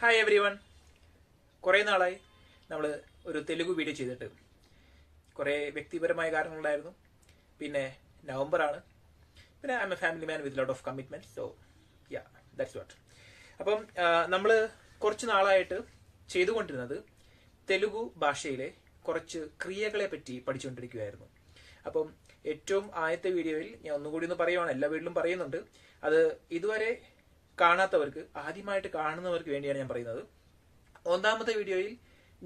Hi every one. കുറേ നാളായി നമ്മൾ ഒരു തെലുഗു വീഡിയോ ചെയ്തിട്ട്. കുറേ വ്യക്തിപരമായ കാരണങ്ങളുണ്ടായിരുന്നു. പിന്നെ നവംബറാണ്. പിന്നെ I M A family man with lot of commitment. So yeah, that's what. അപ്പം നമ്മൾ കുറച്ച് നാളായിട്ട് ചെയ്തുകൊണ്ടിരുന്നത് തെലുഗു ഭാഷയിലെ കുറച്ച് ക്രിയകളെ പറ്റി പഠിച്ചുകൊണ്ടിരിക്കുകയായിരുന്നു. അപ്പം ഏറ്റവും ആദ്യത്തെ വീഡിയോയിൽ ഞാൻ ഒന്നുകൂടി ഒന്ന് പറയുവാണ്, എല്ലാ വീട്ടിലും പറയുന്നുണ്ട്. അത് ഇതുവരെ കാണാത്തവർക്ക്, ആദ്യമായിട്ട് കാണുന്നവർക്ക് വേണ്ടിയാണ് ഞാൻ പറയുന്നത്. ഒന്നാമത്തെ വീഡിയോയിൽ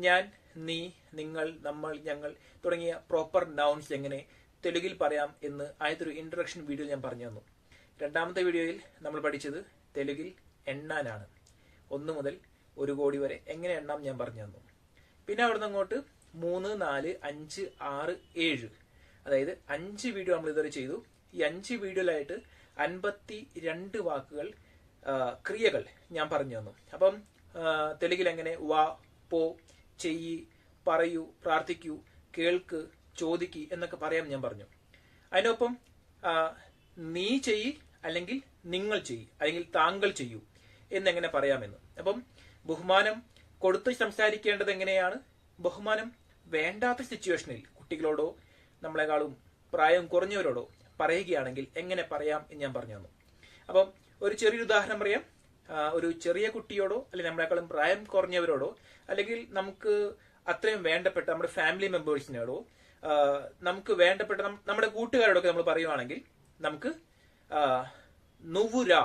ഞാൻ, നീ, നിങ്ങൾ, നമ്മൾ, ഞങ്ങൾ തുടങ്ങിയ പ്രോപ്പർ നൗൺസ് എങ്ങനെ തെലുങ്കിൽ പറയാം എന്ന് ആദ്യത്തെ ഒരു ഇൻട്രൊഡക്ഷൻ വീഡിയോ ഞാൻ പറഞ്ഞു തന്നു. രണ്ടാമത്തെ വീഡിയോയിൽ നമ്മൾ പഠിച്ചത് തെലുങ്കിൽ എണ്ണാനാണ്. 1 മുതൽ 1 കോടി വരെ എങ്ങനെ എണ്ണാം ഞാൻ പറഞ്ഞു തന്നു. പിന്നെ അവിടുന്ന് അങ്ങോട്ട് 3, 4, 5, 6, 7, അതായത് 5 വീഡിയോ നമ്മൾ ഇതുവരെ ചെയ്തു. ഈ 5 വീഡിയോയിലായിട്ട് 52 വാക്കുകൾ, ക്രിയകൾ ഞാൻ പറഞ്ഞു തന്നു. അപ്പം തെലുങ്കിൽ എങ്ങനെ വാ, പോ, ചെയ്യ്, പറയൂ, പ്രാർത്ഥിക്കൂ, കേൾക്ക്, ചോദിക്ക് എന്നൊക്കെ പറയാൻ ഞാൻ പറഞ്ഞു. അതിനൊപ്പം നീ ചെയ്യ്, അല്ലെങ്കിൽ നിങ്ങൾ ചെയ്യ്, അല്ലെങ്കിൽ താങ്കൾ ചെയ്യൂ എന്നെങ്ങനെ പറയാമെന്ന്. അപ്പം ബഹുമാനം കൊടുത്ത് സംസാരിക്കേണ്ടത് എങ്ങനെയാണ്, ബഹുമാനം വേണ്ടാത്ത സിറ്റുവേഷനിൽ കുട്ടികളോടോ നമ്മളെക്കാളും പ്രായം കുറഞ്ഞവരോടോ പറയുകയാണെങ്കിൽ എങ്ങനെ പറയാം എന്ന് ഞാൻ പറഞ്ഞു തന്നു. അപ്പം ഒരു ചെറിയൊരു ഉദാഹരണം പറയാം. ഒരു ചെറിയ കുട്ടിയോടോ, അല്ലെങ്കിൽ നമ്മളെക്കാളും പ്രായം കുറഞ്ഞവരോടോ, അല്ലെങ്കിൽ നമുക്ക് അത്രയും വേണ്ടപ്പെട്ട നമ്മുടെ ഫാമിലി മെമ്പേഴ്സിനോടോ, നമുക്ക് വേണ്ടപ്പെട്ട നമ്മുടെ കൂട്ടുകാരോടൊക്കെ നമ്മൾ പറയുവാണെങ്കിൽ നമുക്ക് നുവുരാ,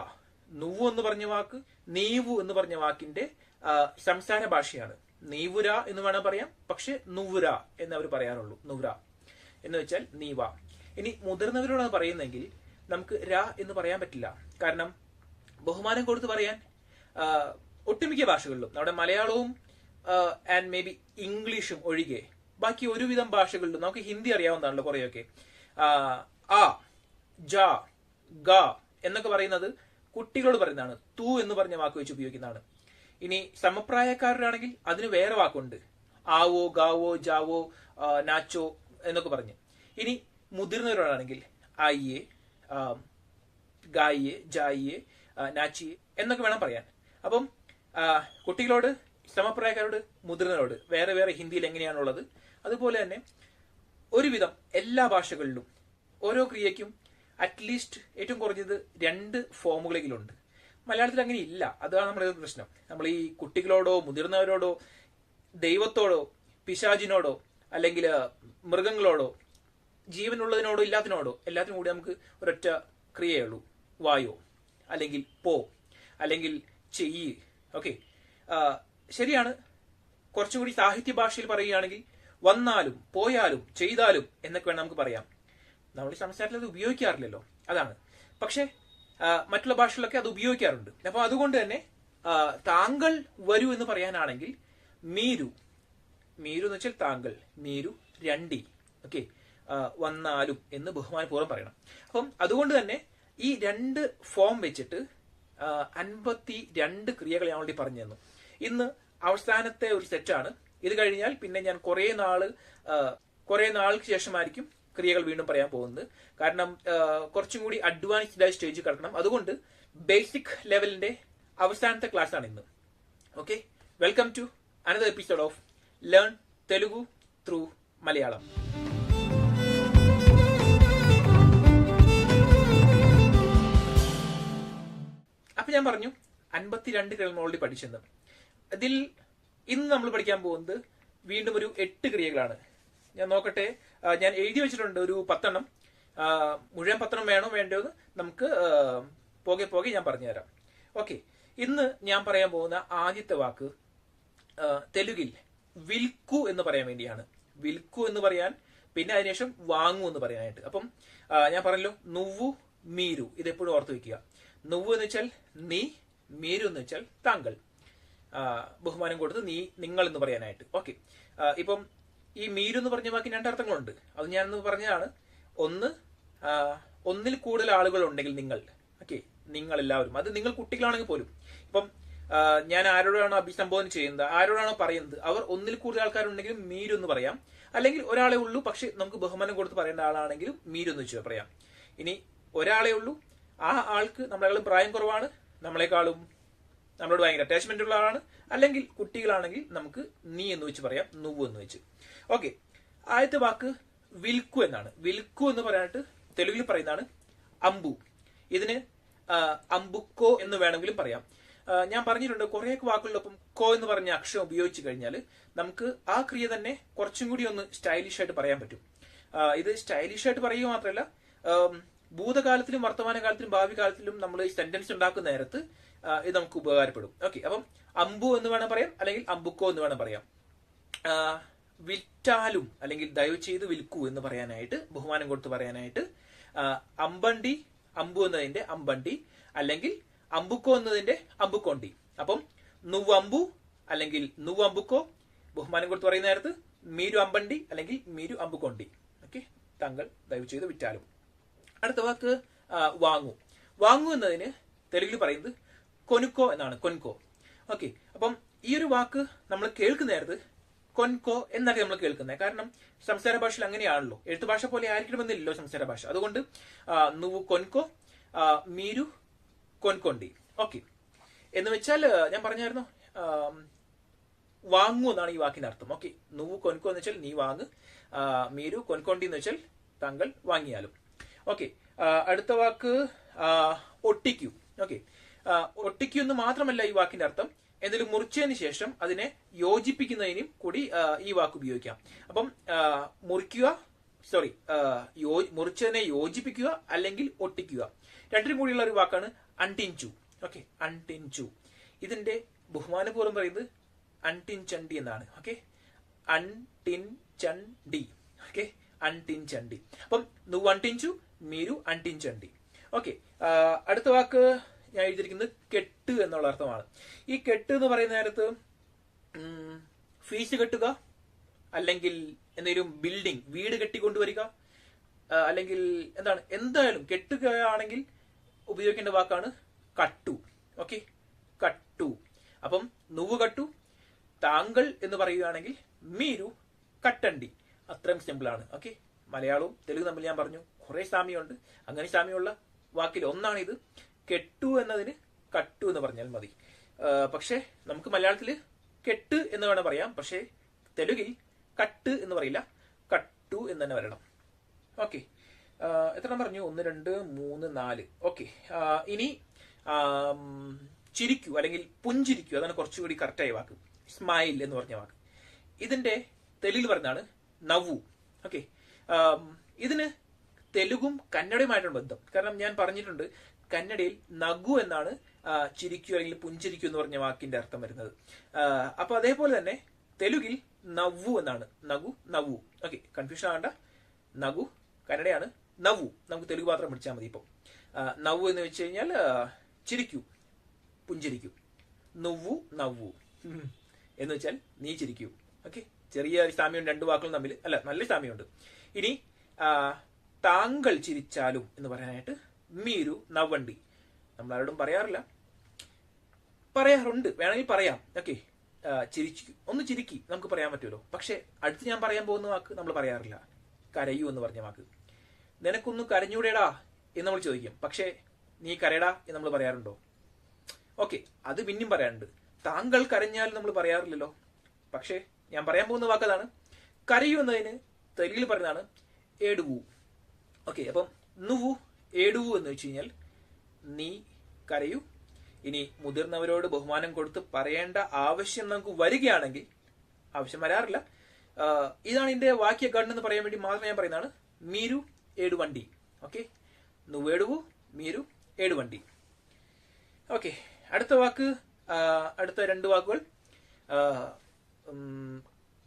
നുവു എന്ന് പറഞ്ഞ വാക്ക് നീവു എന്ന് പറഞ്ഞ വാക്കിന്റെ സംസാര ഭാഷയാണ്. നീവുര എന്ന് വേണം പറയാം, പക്ഷെ നുവുര എന്ന് അവർ പറയാറുള്ളൂ. നുവ്ര എന്ന് വെച്ചാൽ നീവ. ഇനി മുതിർന്നവരോടാണ് പറയുന്നെങ്കിൽ നമുക്ക് രാ എന്ന് പറയാൻ പറ്റില്ല. കാരണം ബഹുമാനം കൊടുത്ത് പറയാൻ ഒട്ടുമിക്ക ഭാഷകളിലും, നമ്മുടെ മലയാളവും ആൻഡ് മേ ബി ഇംഗ്ലീഷും ഒഴികെ ബാക്കി ഒരുവിധം ഭാഷകളിലും, നമുക്ക് ഹിന്ദി അറിയാവുന്നതാണല്ലോ കുറെയൊക്കെ, ആ, ജ, ഗ എന്നൊക്കെ പറയുന്നത് കുട്ടികളോട് പറയുന്നതാണ്. തൂ എന്ന് പറഞ്ഞ വാക്ക് വെച്ച് ഉപയോഗിക്കുന്നതാണ്. ഇനി സമപ്രായക്കാരാണെങ്കിൽ അതിന് വേറെ വാക്കുണ്ട്, ആവോ, ഗാവോ, ജാവോ, നാച്ചോ എന്നൊക്കെ പറഞ്ഞ്. ഇനി മുതിർന്നവരോടാണെങ്കിൽ ആയിയെ, ഗായിയെ, ജായിയെ, നാച്ചിയെ എന്നൊക്കെ വേണം പറയാൻ. അപ്പം കുട്ടികളോട്, സമപ്രായക്കാരോട്, മുതിർന്നവരോട് വേറെ വേറെ ഹിന്ദിയിൽ എങ്ങനെയാണുള്ളത്, അതുപോലെ തന്നെ ഒരുവിധം എല്ലാ ഭാഷകളിലും ഓരോ ക്രിയയ്ക്കും അറ്റ്ലീസ്റ്റ് ഏറ്റവും കുറഞ്ഞത് 2 ഫോമുകളെങ്കിലുണ്ട്. മലയാളത്തിൽ അങ്ങനെ ഇല്ല. അതാണ് നമ്മുടെ പ്രശ്നം. നമ്മൾ ഈ കുട്ടികളോടോ, മുതിർന്നവരോടോ, ദൈവത്തോടോ, പിശാചിനോടോ, അല്ലെങ്കിൽ മൃഗങ്ങളോടോ, ജീവനുള്ളതിനോടോ ഇല്ലാത്തിനോടോ എല്ലാത്തിനും കൂടി നമുക്ക് ഒരൊറ്റ ക്രിയയേ ഉള്ളൂ. വായോ, അല്ലെങ്കിൽ പോ, അല്ലെങ്കിൽ ചെയ്യ്. ഓക്കെ, ശരിയാണ്. കുറച്ചും കൂടി സാഹിത്യ ഭാഷയിൽ പറയുകയാണെങ്കിൽ വന്നാലും പോയാലും ചെയ്താലും എന്നൊക്കെ വേണം നമുക്ക് പറയാം. നമ്മൾ ഈ സംസാരത്തിൽ അത് ഉപയോഗിക്കാറില്ലല്ലോ, അതാണ്. പക്ഷെ മറ്റുള്ള ഭാഷകളിലൊക്കെ അത് ഉപയോഗിക്കാറുണ്ട്. അപ്പൊ അതുകൊണ്ട് തന്നെ താങ്കൾ വരൂ എന്ന് പറയാനാണെങ്കിൽ മീരു, മീരു എന്ന് വെച്ചാൽ താങ്കൾ, മീരു രണ്ടി. ഓക്കെ, വന്നാലും എന്ന് ബഹുമാനപൂർവ്വം പറയണം. അപ്പം അതുകൊണ്ട് തന്നെ ഈ 2 ഫോം വെച്ചിട്ട് 52 ക്രിയകൾ ഞാൻ ഓൾറെഡി പറഞ്ഞു തന്നു. ഇന്ന് അവസാനത്തെ ഒരു സെറ്റാണ്. ഇത് കഴിഞ്ഞാൽ പിന്നെ ഞാൻ കുറെ നാൾക്ക് ശേഷമായിരിക്കും ക്രിയകൾ വീണ്ടും പറയാൻ പോകുന്നത്. കാരണം കുറച്ചും കൂടി അഡ്വാൻസ്ഡ് ആയ സ്റ്റേജിൽ കിടക്കണം. അതുകൊണ്ട് ബേസിക് ലെവലിന്റെ അവസാനത്തെ ക്ലാസ് ആണ് ഇന്ന്. Okay, welcome to another episode of learn Telugu through Malayalam. അപ്പൊ ഞാൻ പറഞ്ഞു 52 ക്രിയകൾ ഓൾറെഡി പഠിച്ചെന്ന്. ഇതിൽ ഇന്ന് നമ്മൾ പഠിക്കാൻ പോകുന്നത് വീണ്ടും ഒരു 8 ക്രിയകളാണ്. ഞാൻ നോക്കട്ടെ, ഞാൻ എഴുതി വെച്ചിട്ടുണ്ട് ഒരു 10 എണ്ണം. മുഴുവൻ 10 എണ്ണം വേണോ വേണ്ടോ നമുക്ക് പോകെ പോകെ ഞാൻ പറഞ്ഞുതരാം. ഓക്കെ, ഇന്ന് ഞാൻ പറയാൻ പോകുന്ന ആദ്യത്തെ വാക്ക് തെലുങ്കിൽ വിൽക്കു എന്ന് പറയാൻ വേണ്ടിയാണ്. വിൽക്കു എന്ന് പറയാൻ, പിന്നെ അതിനുശേഷം വാങ്ങു എന്ന് പറയാനായിട്ട്. അപ്പം ഞാൻ പറഞ്ഞല്ലോ, നുവു, മീരു, ഇതെപ്പോഴും ഓർത്ത് വെക്കുക. നുവു എന്ന് വെച്ചാൽ നീ, മീരു എന്ന് വെച്ചാൽ താങ്കൾ. ബഹുമാനം കൊടുത്ത് നീ, നിങ്ങൾ എന്ന് പറയാനായിട്ട്. ഓക്കെ, ഇപ്പം ഈ മീരു എന്ന് പറഞ്ഞ വാക്കിന് 2 അർത്ഥങ്ങളുണ്ട്. അത് ഞാനൊന്ന് പറഞ്ഞതാണ്. ഒന്ന്, ഒന്നിൽ കൂടുതൽ ആളുകൾ ഉണ്ടെങ്കിൽ നിങ്ങൾ. ഓക്കെ, നിങ്ങൾ എല്ലാവരും, അത് നിങ്ങൾ കുട്ടികളാണെങ്കിൽ പോലും. ഇപ്പം ഞാൻ ആരോടാണോ അഭിസംബോധന ചെയ്യുന്നത്, ആരോടാണോ പറയുന്നത്, അവർ ഒന്നിൽ കൂടുതൽ ആൾക്കാരുണ്ടെങ്കിലും മീരു എന്ന് പറയാം. അല്ലെങ്കിൽ ഒരാളെ ഉള്ളൂ, പക്ഷെ നമുക്ക് ബഹുമാനം കൊടുത്ത് പറയേണ്ട ആളാണെങ്കിലും മീരു എന്ന് വെച്ച് പറയാം. ഇനി ഒരാളെ ഉള്ളൂ, ആ ആൾക്ക് നമ്മളെക്കാളും പ്രായം കുറവാണ്, നമ്മളെക്കാളും നമ്മളോട് ഭയങ്കര അറ്റാച്ച്മെന്റ് ഉള്ള ആളാണ്. അല്ലെങ്കിൽ കുട്ടികളാണെങ്കിൽ നമുക്ക് നീ എന്ന് വെച്ച് പറയാം, നുവ്വ് എന്ന് വെച്ച്. ഓക്കെ, ആദ്യത്തെ വാക്ക് വിൽക്കു എന്നാണ്. വിൽക്കു എന്ന് പറയാനായിട്ട് തെലുങ്കിൽ പറയുന്നതാണ് അമ്പു. ഇതിന് അമ്പുക്കോ എന്ന് വേണമെങ്കിലും പറയാം. ഞാൻ പറഞ്ഞിട്ടുണ്ട് കുറെ വാക്കുകളിലൊപ്പം കോ എന്ന് പറഞ്ഞ അക്ഷരം ഉപയോഗിച്ച് കഴിഞ്ഞാൽ നമുക്ക് ആ ക്രിയ തന്നെ കുറച്ചും കൂടി ഒന്ന് സ്റ്റൈലിഷ് ആയിട്ട് പറയാൻ പറ്റും. ഇത് സ്റ്റൈലിഷ് ആയിട്ട് പറയുക മാത്രമല്ല, ഭൂതകാലത്തിലും വർത്തമാനകാലത്തിലും ഭാവി കാലത്തിലും നമ്മൾ സെന്റൻസ് ഉണ്ടാക്കുന്ന നേരത്ത് ഇത് നമുക്ക് ഉപകാരപ്പെടും. ഓക്കെ, അപ്പം അമ്പു എന്ന് വേണം പറയാം, അല്ലെങ്കിൽ അമ്പുക്കോ എന്ന് വേണം പറയാം. വിറ്റാലും അല്ലെങ്കിൽ ദയവ് ചെയ്ത് വിൽക്കൂ എന്ന് പറയാനായിട്ട്, ബഹുമാനം കൊടുത്ത് പറയാനായിട്ട് അമ്പണ്ടി, അമ്പു എന്നതിന്റെ അമ്പണ്ടി, അല്ലെങ്കിൽ അമ്പുക്കോ എന്നതിന്റെ അമ്പുക്കോണ്ടി. അപ്പം നുവ്വമ്പു അല്ലെങ്കിൽ നുവ്വമ്പുക്കോ, ബഹുമാനം കൊടുത്ത് പറയുന്ന നേരത്ത് മീരു അമ്പണ്ടി അല്ലെങ്കിൽ മീരു അമ്പുക്കോണ്ടി. ഓക്കെ, താങ്കൾ ദയവ് ചെയ്ത് വിറ്റാലും. അടുത്ത വാക്ക് വാങ്ങു. വാങ്ങു എന്നതിന് തെലുങ്കിൽ പറയുന്നത് കൊനുക്കോ എന്നാണ്, കൊൻകോ. ഓക്കെ, അപ്പം ഈ ഒരു വാക്ക് നമ്മൾ കേൾക്കുന്ന നേരത്ത് കൊൻകോ എന്നൊക്കെ നമ്മൾ കേൾക്കുന്നത്. കാരണം സംസാര ഭാഷയിൽ അങ്ങനെയാണല്ലോ, എഴുത്തു ഭാഷ പോലെ ആയിരിക്കണമെന്നില്ലല്ലോ സംസാര ഭാഷ. അതുകൊണ്ട് നുവു കൊൻകോ, മീരു കൊൻകൊണ്ടി. ഓക്കെ, എന്ന് വെച്ചാൽ ഞാൻ പറഞ്ഞായിരുന്നു വാങ്ങു എന്നാണ് ഈ വാക്കിന്റെ അർത്ഥം. ഓക്കെ, നുവു കൊൻകോ എന്ന് വെച്ചാൽ നീ വാങ്ങ്, മീരു കൊൻകൊണ്ടി എന്ന് വെച്ചാൽ താങ്കൾ വാങ്ങിയാലും. ഓക്കെ, അടുത്ത വാക്ക് ഒട്ടിക്കു. ഓക്കെ, ഒട്ടിക്കു എന്ന് മാത്രമല്ല ഈ വാക്കിന്റെ അർത്ഥം, എന്തെങ്കിലും മുറിച്ചതിന് ശേഷം അതിനെ യോജിപ്പിക്കുന്നതിനും കൂടി ഈ വാക്ക് ഉപയോഗിക്കാം. അപ്പം മുറിക്കുക, സോറി, മുറിച്ചതിനെ യോജിപ്പിക്കുക അല്ലെങ്കിൽ ഒട്ടിക്കുക, രണ്ടിനും കൂടിയുള്ള ഒരു വാക്കാണ് അൺടിൻചു. ഓക്കെ, അൺടിൻചു. ഇതിന്റെ ബഹുമാനപൂർവ്വം പറയുന്നത് അൺടിൻചണ്ടി എന്നാണ്. ഓക്കെ, അൺടിൻചണ്ടി. ഓക്കെ, അൺടിൻചണ്ടി. അപ്പം നുവ്വ് അൺടിൻചു, മീരു അൺടിൻചണ്ടി. ഓക്കെ, അടുത്ത വാക്ക് ഞാൻ എഴുതിയിരിക്കുന്നത് കെട്ട് എന്നുള്ള അർത്ഥമാണ്. ഈ കെട്ട് എന്ന് പറയുന്ന നേരത്ത് ഫീസ് കെട്ടുക, അല്ലെങ്കിൽ എന്തെങ്കിലും ബിൽഡിംഗ്, വീട് കെട്ടിക്കൊണ്ടുവരിക, അല്ലെങ്കിൽ എന്താണ്, എന്തായാലും കെട്ടുകയാണെങ്കിൽ ഉപയോഗിക്കേണ്ട വാക്കാണ് കട്ടു. ഓക്കെ, കട്ടു. അപ്പം നുവ്വ് കട്ടു, താങ്കൾ എന്ന് പറയുകയാണെങ്കിൽ മീരു കട്ടണ്ടി. അത്രയും സിമ്പിൾ ആണ്. ഓക്കെ, മലയാളവും തെലുങ്ക് തമ്മിൽ ഞാൻ പറഞ്ഞു കുറെ സാമ്യമുണ്ട്. അങ്ങനെ സാമ്യമുള്ള വാക്കിൽ ഒന്നാണ് ഇത്. കെട്ടു എന്നതിന് കട്ടു എന്ന് പറഞ്ഞാൽ മതി. പക്ഷെ നമുക്ക് മലയാളത്തിൽ കെട്ട് എന്ന് വേണം പറയാം, പക്ഷെ തെലുങ്കിൽ കട്ട് എന്ന് പറയില്ല, കട്ടു എന്ന് തന്നെ വരണം. ഓക്കെ, എത്ര പറഞ്ഞു? 1, 2, 3, 4. ഓക്കെ, ഇനി ചിരിക്കൂ അല്ലെങ്കിൽ പുഞ്ചിരിക്കൂ, അതാണ് കുറച്ചുകൂടി കറക്റ്റായ വാക്ക്. സ്മൈൽ എന്ന് പറഞ്ഞ വാക്ക് ഇതിന്റെ തെലുങ്കിൽ പറഞ്ഞാണ് നവു. ഓക്കെ, ഇതിന് തെലുഗും കന്നഡയുമായിട്ടാണ് ബന്ധം. കാരണം ഞാൻ പറഞ്ഞിട്ടുണ്ട് കന്നഡയിൽ നഗു എന്നാണ് ചിരിക്കൂ അല്ലെങ്കിൽ പുഞ്ചിരിക്കൂ എന്ന് പറഞ്ഞ വാക്കിന്റെ അർത്ഥം വരുന്നത്. അപ്പൊ അതേപോലെ തന്നെ തെലുങ്കിൽ നവ്വു എന്നാണ്. നഗു, നവു. Okay, confusion ആകണ്ട. നഗു കന്നഡയാണ്, നവു നമുക്ക് തെലുങ്ക് മാത്രം പിടിച്ചാൽ മതി. ഇപ്പം നവു എന്ന് വെച്ച് കഴിഞ്ഞാൽ ചിരിക്കൂ, പുഞ്ചിരിക്കൂ. നുവ്വു നവ്വു എന്ന് വെച്ചാൽ നീ ചിരിക്കൂ. ഓക്കെ, ചെറിയ സാമ്യം രണ്ട് വാക്കുകളും തമ്മിൽ, അല്ല നല്ല സാമ്യമുണ്ട്. ഇനി താങ്കൾ ചിരിച്ചാലും എന്ന് പറയാനായിട്ട് മീരു നവ്വണ്ടി. നമ്മളാരോടും പറയാറില്ല, പറയാറുണ്ട്, വേണമെങ്കിൽ പറയാം. ഓക്കെ, ചിരിച്ചു, ഒന്ന് ചിരിക്കി നമുക്ക് പറയാൻ പറ്റുമല്ലോ. പക്ഷെ അടുത്ത് ഞാൻ പറയാൻ പോകുന്ന വാക്ക് നമ്മൾ പറയാറില്ല, കരയൂ എന്ന് പറഞ്ഞ വാക്ക്. നിനക്കൊന്ന് കരഞ്ഞൂടേടാ എന്ന് നമ്മൾ ചോദിക്കും, പക്ഷെ നീ കരയടാ എന്ന് നമ്മൾ പറയാറുണ്ടോ? ഓക്കെ, അത് പിന്നെയും പറയാറുണ്ട്. താങ്കൾ കരഞ്ഞാൽ നമ്മൾ പറയാറില്ലല്ലോ. പക്ഷെ ഞാൻ പറയാൻ പോകുന്ന വാക്കതാണ്. കരയൂ എന്നതിന് തെലുങ്കിൽ പറയുന്നതാണ് ഏടുവു. ഓക്കെ, അപ്പം നുവു ഏടുവു എന്ന് വെച്ച് കഴിഞ്ഞാൽ നീ കരയൂ. ഇനി മുതിർന്നവരോട് ബഹുമാനം കൊടുത്ത് പറയേണ്ട ആവശ്യം നമുക്ക് വരികയാണെങ്കിൽ, ആവശ്യം വരാറില്ല, ഇതാണ് ഇതിന്റെ വാക്യ ഘടന എന്ന് പറയാൻ വേണ്ടി മാത്രം ഞാൻ പറയുന്നതാണ് മീരു ഏടുവണ്ടി. ഓക്കെ, നുവേടുവു മീരു ഏടുവണ്ടി. ഓക്കെ, അടുത്ത വാക്ക്, അടുത്ത രണ്ട് വാക്കുകൾ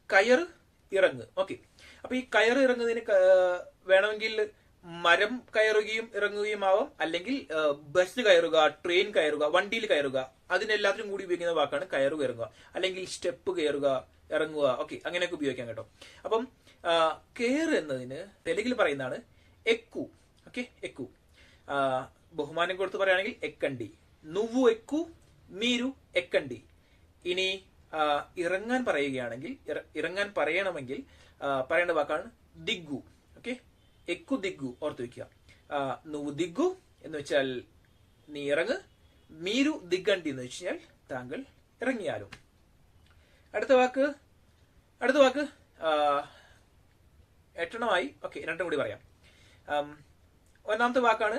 കയറ് ഇറങ്ങ്. ഓക്കെ, അപ്പൊ ഈ കയറ് ഇറങ്ങുന്നതിന് വേണമെങ്കിൽ മരം കയറുകയും ഇറങ്ങുകയും ആവാം, അല്ലെങ്കിൽ ബസ് കയറുക, ട്രെയിൻ കയറുക, വണ്ടിയിൽ കയറുക, അതിനെല്ലാത്തിനും കൂടി ഉപയോഗിക്കുന്ന വാക്കാണ് കയറുക ഇറങ്ങുക, അല്ലെങ്കിൽ സ്റ്റെപ്പ് കയറുക ഇറങ്ങുക. ഓക്കെ, അങ്ങനെയൊക്കെ ഉപയോഗിക്കാം കേട്ടോ. അപ്പം കയറ് എന്നതിന് തെലുങ്കിൽ പറയുന്നതാണ് എക്കു. ഓക്കെ, എക്കു. ബഹുമാനം കൊടുത്ത് പറയുകയാണെങ്കിൽ എക്കണ്ടി. നുവ്വു എക്കു മീരു എക്കണ്ടി. ഇനി ഇറങ്ങാൻ പറയുകയാണെങ്കിൽ, ഇറങ്ങാൻ പറയണമെങ്കിൽ പറയേണ്ട വാക്കാണ് ദിഗു. ഓക്കെ, എക്കു ദിഗു ഓർത്ത് വയ്ക്കുക. നുവ്വു ദിഗു എന്ന് വെച്ചാൽ നീ ഇറങ്ങ്, മീരു ദിഗണ്ടി എന്ന് വെച്ച് കഴിഞ്ഞാൽ താങ്കൾ ഇറങ്ങിയാലും. അടുത്ത വാക്ക് എട്ടെണ്ണമായി. ഓക്കെ, രണ്ടും കൂടി പറയാം. ഒന്നാമത്തെ വാക്കാണ്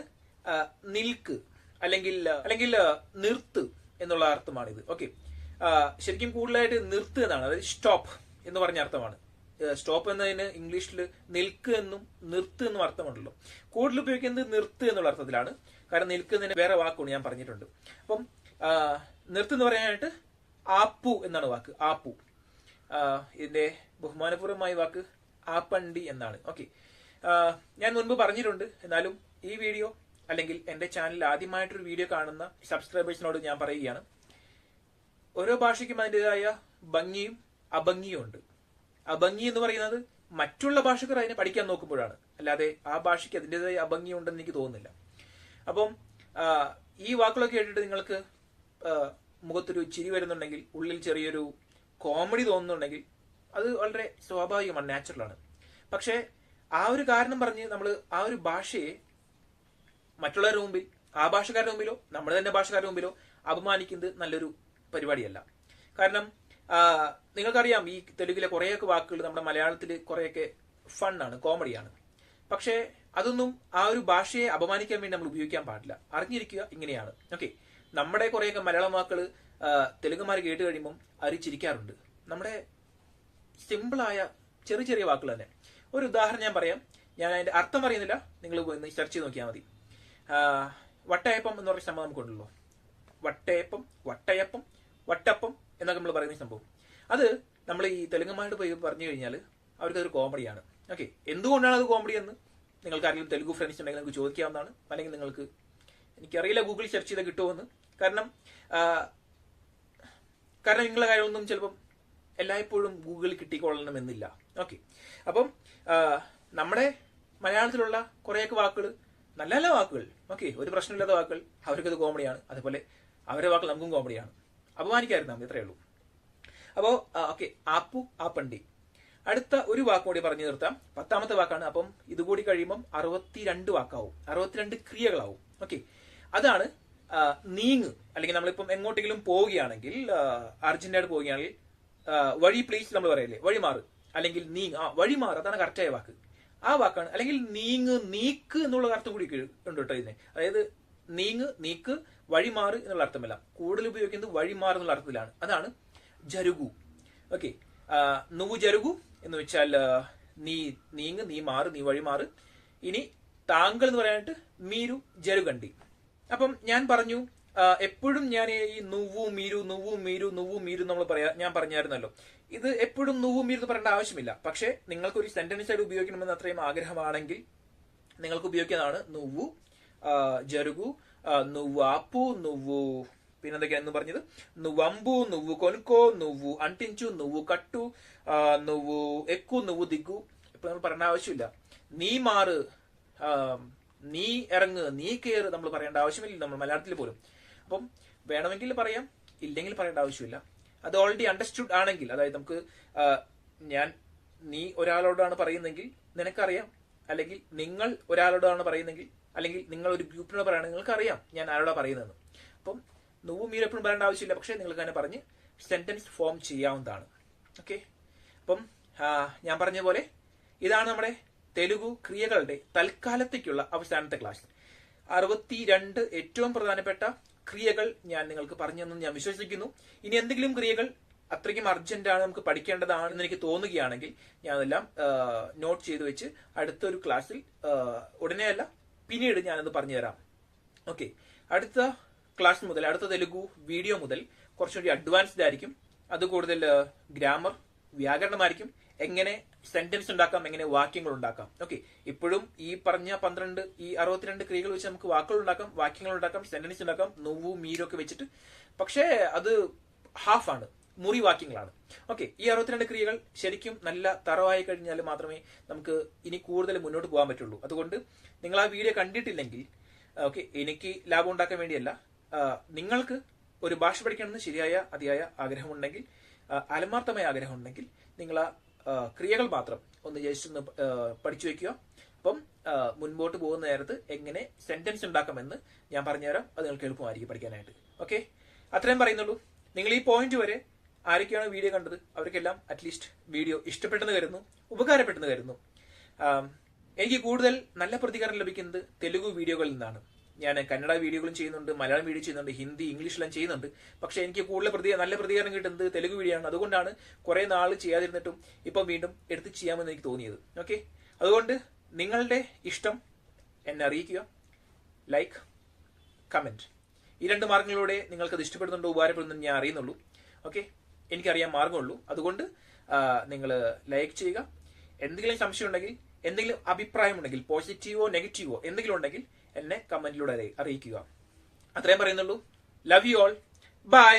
നിൽക്ക് അല്ലെങ്കിൽ നിർത്ത് എന്നുള്ള അർത്ഥമാണിത്. ഓക്കെ, ശരിക്കും കൂടുതലായിട്ട് നിർത്ത് എന്നാണ്, അതായത് സ്റ്റോപ്പ് എന്ന് പറഞ്ഞ അർത്ഥമാണ്. സ്റ്റോപ്പ് എന്നതിന് ഇംഗ്ലീഷിൽ നിൽക്ക് എന്നും നിർത്ത് എന്നും അർത്ഥമുണ്ടല്ലോ. കൂടുതൽ ഉപയോഗിക്കുന്നത് നിർത്ത് എന്നുള്ള അർത്ഥത്തിലാണ്. കാരണം നിൽക്കുന്നതിന് വേറെ വാക്കുണ്ട്, ഞാൻ പറഞ്ഞിട്ടുണ്ട്. അപ്പം നിർത്ത് എന്ന് പറയാനായിട്ട് ആപ്പു എന്നാണ് വാക്ക്. ആപ്പു. ഇതിന്റെ ബഹുമാനപൂർവമായ വാക്ക് ആപ്പണ്ടി എന്നാണ്. ഓക്കെ, ഞാൻ മുൻപ് പറഞ്ഞിട്ടുണ്ട്. എന്നാലും ഈ വീഡിയോ അല്ലെങ്കിൽ എന്റെ ചാനലിൽ ആദ്യമായിട്ടൊരു വീഡിയോ കാണുന്ന സബ്സ്ക്രൈബേഴ്സിനോട് ഞാൻ പറയുകയാണ്, ഓരോ ഭാഷയ്ക്കും അതിൻ്റെതായ ഭംഗിയും അഭംഗിയും ഉണ്ട്. അഭംഗി എന്ന് പറയുന്നത് മറ്റുള്ള ഭാഷക്കാർ അതിനെ പഠിക്കാൻ നോക്കുമ്പോഴാണ്, അല്ലാതെ ആ ഭാഷയ്ക്ക് അതിൻ്റെതായ അഭംഗി ഉണ്ടെന്ന് എനിക്ക് തോന്നുന്നില്ല. അപ്പം ഈ വാക്കുകളൊക്കെ കേട്ടിട്ട് നിങ്ങൾക്ക് മുഖത്തൊരു ചിരി വരുന്നുണ്ടെങ്കിൽ, ഉള്ളിൽ ചെറിയൊരു കോമഡി തോന്നുന്നുണ്ടെങ്കിൽ അത് വളരെ സ്വാഭാവികമാണ്, നാച്ചുറലാണ്. പക്ഷേ ആ ഒരു കാരണം പറഞ്ഞ് നമ്മൾ ആ ഒരു ഭാഷയെ മറ്റുള്ളവരുടെ മുമ്പിൽ, ആ ഭാഷക്കാരുടെ മുമ്പിലോ നമ്മുടെ തന്നെ ഭാഷക്കാരുടെ മുമ്പിലോ അപമാനിക്കുന്നത് നല്ലൊരു പരിപാടിയല്ല. കാരണം നിങ്ങൾക്കറിയാം, ഈ തെലുങ്കിലെ കുറേയൊക്കെ വാക്കുകൾ നമ്മുടെ മലയാളത്തിൽ കുറേയൊക്കെ ഫണ്ണാണ്, കോമഡിയാണ്. പക്ഷേ അതൊന്നും ആ ഒരു ഭാഷയെ അപമാനിക്കാൻ വേണ്ടി നമ്മൾ ഉപയോഗിക്കാൻ പാടില്ല. അറിഞ്ഞിരിക്കുക ഇങ്ങനെയാണ്. ഓക്കെ, നമ്മുടെ കുറേയൊക്കെ മലയാളം വാക്കുകൾ തെലുങ്കുമാർ കേട്ട് കഴിയുമ്പം ചിരിക്കാറുണ്ട്. നമ്മുടെ സിമ്പിളായ ചെറിയ ചെറിയ വാക്കുകൾ തന്നെ. ഒരു ഉദാഹരണം ഞാൻ പറയാം. ഞാൻ അതിന്റെ അർത്ഥം പറയുന്നില്ല, നിങ്ങൾ പോയി സെർച്ച് ചെയ്ത് നോക്കിയാൽ മതി. വട്ടയപ്പം എന്ന് പറഞ്ഞ സംഭവം നമുക്കുണ്ടല്ലോ. വട്ടയപ്പം, വട്ടയപ്പം, വട്ടപ്പം എന്നൊക്കെ നമ്മൾ പറയുന്ന സംഭവം, അത് നമ്മൾ ഈ തെലുങ്കുമാരോട് പോയി പറഞ്ഞു കഴിഞ്ഞാൽ അവർക്കതൊരു കോമഡിയാണ്. ഓക്കെ, എന്തുകൊണ്ടാണ് അത് കോമഡി എന്ന് നിങ്ങൾക്ക് ആരെങ്കിലും തെലുഗു ഫ്രണ്ട്സ് ഉണ്ടെങ്കിൽ നിങ്ങൾക്ക് ചോദിക്കാവുന്നതാണ്. അല്ലെങ്കിൽ നിങ്ങൾക്ക്, എനിക്കറിയില്ല ഗൂഗിളിൽ സെർച്ച് ചെയ്താൽ കിട്ടുമെന്ന്. കാരണം നിങ്ങളുടെ കാര്യമൊന്നും ചിലപ്പം എല്ലായ്പ്പോഴും ഗൂഗിളിൽ കിട്ടിക്കൊള്ളണമെന്നില്ല. ഓക്കെ, അപ്പം നമ്മുടെ മലയാളത്തിലുള്ള കുറേയൊക്കെ വാക്കുകൾ, നല്ല നല്ല വാക്കുകൾ, ഓക്കെ, ഒരു പ്രശ്നമില്ലാത്ത വാക്കുകൾ, അവർക്കത് കോമഡിയാണ്. അതുപോലെ അവരുടെ വാക്കുകൾ നമുക്കും കോമഡിയാണ്. അപമാനിക്കായിരുന്നു നമ്മൾ, ഇത്രയേ ഉള്ളൂ. അപ്പോൾ ഓക്കെ, ആപ്പു, ആപ്പണ്ടി. അടുത്ത ഒരു വാക്ക് കൂടി പറഞ്ഞു നിർത്താം. 10ാമത്തെ വാക്കാണ്. അപ്പം ഇതുകൂടി കഴിയുമ്പം 62 വാക്കാവും, 62 ക്രിയകളാവും. ഓക്കെ, അതാണ് നീങ്ങ്. അല്ലെങ്കിൽ നമ്മളിപ്പം എങ്ങോട്ടെങ്കിലും പോവുകയാണെങ്കിൽ, അർജന്റായിട്ട് പോവുകയാണെങ്കിൽ വഴി പ്ലീസ് നമ്മൾ പറയല്ലേ, വഴിമാറ്, അല്ലെങ്കിൽ നീങ്, വഴിമാറ്, അതാണ് കറക്റ്റായ വാക്ക്. ആ വാക്കാണ്. അല്ലെങ്കിൽ നീങ്ങ്, നീക്ക് എന്നുള്ള അർത്ഥം കൂടി ഉണ്ട് കേട്ടോ ഇതിനെ. അതായത് നീങ്ങ്, നീക്ക്, വഴിമാറ് എന്നുള്ള അർത്ഥമല്ല, കൂടുതൽ ഉപയോഗിക്കുന്നത് വഴിമാറ് എന്നുള്ള അർത്ഥത്തിലാണ്. അതാണ് ജരുഗു. ഓക്കെ, നുവു ജരുഗു എന്ന് വെച്ചാൽ നീ നീങ്ങ്, നീ മാറ്, നീ വഴിമാറ്. ഇനി താങ്കൾ എന്ന് പറയാനായിട്ട് മീരു ജരുഗണ്ടി. അപ്പം ഞാൻ പറഞ്ഞു, എപ്പോഴും ഞാൻ ഈ നുവു മീരു, നുവു മീരു, നുവു മീരു നമ്മൾ ഞാൻ പറഞ്ഞായിരുന്നല്ലോ, ഇത് എപ്പോഴും നുവു മീരു എന്ന് പറയേണ്ട ആവശ്യമില്ല. പക്ഷെ നിങ്ങൾക്ക് ഒരു സെന്റൻസ് ആയിട്ട് ഉപയോഗിക്കണമെന്ന് അത്രയും ആഗ്രഹമാണെങ്കിൽ നിങ്ങൾക്ക് ഉപയോഗിക്കുന്നതാണ് നുവു ജരുഗു, നുവു ആപ്പു, നുവു പിന്നെന്തൊക്കെയാണെന്ന് പറഞ്ഞത്, നുവമ്പു, നുവു കൊൻകോ, നുവു അണ്ടിഞ്ചു, നുവു കട്ടു, നുവു എക്കു, നുവു ദിഗു. ഇപ്പൊ നമ്മൾ പറയേണ്ട ആവശ്യമില്ല. നീ മാറ്, നീ ഇറങ്ങ്, നീ കയറ് നമ്മൾ പറയേണ്ട ആവശ്യമില്ല നമ്മൾ മലയാളത്തിൽ പോലും. അപ്പം വേണമെങ്കിൽ പറയാം, ഇല്ലെങ്കിൽ പറയേണ്ട ആവശ്യമില്ല. അത് ഓൾറെഡി അണ്ടർസ്റ്റുഡ് ആണെങ്കിൽ, അതായത് നമുക്ക് നീ ഒരാളോടാണ് പറയുന്നെങ്കിൽ നിനക്കറിയാം, അല്ലെങ്കിൽ നിങ്ങൾ ഒരാളോടാണ് പറയുന്നെങ്കിൽ, അല്ലെങ്കിൽ നിങ്ങൾ ഒരു ഗ്രൂപ്പിനോട് പറയുകയാണെങ്കിൽ നിങ്ങൾക്കറിയാം ഞാൻ ആരോടാ പറയുന്നതെന്ന്. അപ്പം നുവു മീരു എപ്പോഴും പറയേണ്ട ആവശ്യമില്ല. പക്ഷെ നിങ്ങൾക്ക് തന്നെ പറഞ്ഞ് സെന്റൻസ് ഫോം ചെയ്യാവുന്നതാണ്. ഓക്കെ, അപ്പം ഞാൻ പറഞ്ഞ പോലെ ഇതാണ് നമ്മുടെ തെലുഗു ക്രിയകളുടെ തൽക്കാലത്തേക്കുള്ള അവസാനത്തെ ക്ലാസ്. 62 ഏറ്റവും പ്രധാനപ്പെട്ട ക്രിയകൾ ഞാൻ നിങ്ങൾക്ക് പറഞ്ഞെന്ന് ഞാൻ വിശ്വസിക്കുന്നു. ഇനി എന്തെങ്കിലും ക്രിയകൾ അത്രയ്ക്കും അർജന്റ് ആണ്, നമുക്ക് പഠിക്കേണ്ടതാണെന്ന് എനിക്ക് തോന്നുകയാണെങ്കിൽ ഞാൻ അതെല്ലാം നോട്ട് ചെയ്ത് വെച്ച് അടുത്തൊരു ക്ലാസ്സിൽ, ഉടനെ അല്ല പിന്നീട് ഞാനത് പറഞ്ഞു തരാം. ഓക്കെ, അടുത്ത ക്ലാസ് മുതൽ, അടുത്ത തെലുഗു വീഡിയോ മുതൽ കുറച്ചുകൂടി അഡ്വാൻസ്ഡ് ആയിരിക്കും. അത് കൂടുതൽ ഗ്രാമർ, വ്യാകരണമായിരിക്കും. എങ്ങനെ സെന്റൻസ് ഉണ്ടാക്കാം, എങ്ങനെ വാക്യങ്ങൾ ഉണ്ടാക്കാം. ഓക്കെ, ഇപ്പോഴും ഈ പറഞ്ഞ 62 ക്രിയകൾ വെച്ച് നമുക്ക് വാക്കുകൾ ഉണ്ടാക്കാം, വാക്യങ്ങൾ ഉണ്ടാക്കാം, സെന്റൻസ് ഉണ്ടാക്കാം, നുവു മീരു ഒക്കെ വെച്ചിട്ട്. പക്ഷേ അത് ഹാഫ് ആണ്, മുറി വാക്യങ്ങളാണ്. ഓക്കെ, ഈ 62 ക്രിയകൾ ശരിക്കും നല്ല തറവായി കഴിഞ്ഞാൽ മാത്രമേ നമുക്ക് ഇനി കൂടുതൽ മുന്നോട്ട് പോകാൻ പറ്റുള്ളൂ. അതുകൊണ്ട് നിങ്ങൾ ആ വീഡിയോ കണ്ടിട്ടില്ലെങ്കിൽ, ഓക്കെ, എനിക്ക് ലാഭം ഉണ്ടാക്കാൻ വേണ്ടിയല്ല, നിങ്ങൾക്ക് ഒരു ഭാഷ പഠിക്കണമെന്ന് ശരിയായ അതിയായ ആഗ്രഹമുണ്ടെങ്കിൽ, ആത്മാർത്ഥമായ ആഗ്രഹമുണ്ടെങ്കിൽ നിങ്ങൾ ആ ക്രിയകൾ മാത്രം ഒന്ന് ജസ്റ്റ് ഒന്ന് പഠിച്ചു വെക്കുക. അപ്പം മുൻപോട്ട് പോകുന്ന നേരത്ത് എങ്ങനെ സെന്റൻസ് ഉണ്ടാക്കാമെന്ന് ഞാൻ പറഞ്ഞുതരാം. അത് നിങ്ങൾക്ക് എളുപ്പമായിരിക്കും പഠിക്കാനായിട്ട്. ഓക്കെ, അത്രയും പറയുന്നുള്ളൂ. നിങ്ങൾ ഈ പോയിന്റ് വരെ ആരൊക്കെയാണ് വീഡിയോ കണ്ടത് അവർക്കെല്ലാം അറ്റ്ലീസ്റ്റ് വീഡിയോ ഇഷ്ടപ്പെട്ടെന്ന് കരുതുന്നു, ഉപകാരപ്പെട്ടെന്ന് കരുതുന്നു. എനിക്ക് കൂടുതൽ നല്ല പ്രതികരണം ലഭിക്കുന്നത് തെലുഗു വീഡിയോകളിൽ നിന്നാണ്. ഞാൻ കന്നഡ വീഡിയോകളും ചെയ്യുന്നുണ്ട്, മലയാളം വീഡിയോ ചെയ്യുന്നുണ്ട്, ഹിന്ദി, ഇംഗ്ലീഷെല്ലാം ചെയ്യുന്നുണ്ട്. പക്ഷെ എനിക്ക് കൂടുതൽ നല്ല പ്രതികരണം കിട്ടുന്നത് തെലുഗു വീഡിയോ ആണ്. അതുകൊണ്ടാണ് കുറെ നാൾ ചെയ്യാതിരുന്നിട്ടും ഇപ്പം വീണ്ടും എടുത്ത് ചെയ്യാമെന്ന് എനിക്ക് തോന്നിയത്. ഓക്കെ, അതുകൊണ്ട് നിങ്ങളുടെ ഇഷ്ടം എന്നെ അറിയിക്കുക. ലൈക്ക്, കമന്റ്, ഈ 2 മാർഗങ്ങളിലൂടെ നിങ്ങൾക്കത് ഇഷ്ടപ്പെടുന്നുണ്ടോ ഉപകാരപ്പെടുന്നുണ്ടോ ഞാൻ അറിയുന്നുള്ളൂ. ഓക്കെ, എനിക്കറിയാൻ മാർഗമുള്ളൂ. അതുകൊണ്ട് നിങ്ങൾ ലൈക്ക് ചെയ്യുക. എന്തെങ്കിലും സംശയം ഉണ്ടെങ്കിൽ, എന്തെങ്കിലും അഭിപ്രായമുണ്ടെങ്കിൽ, പോസിറ്റീവോ നെഗറ്റീവോ എന്തെങ്കിലും ഉണ്ടെങ്കിൽ എന്നെ കമന്റിലൂടെ അറിയിക്കുക. അത്രയും പറയുന്നുള്ളൂ. Love you all. ബൈ.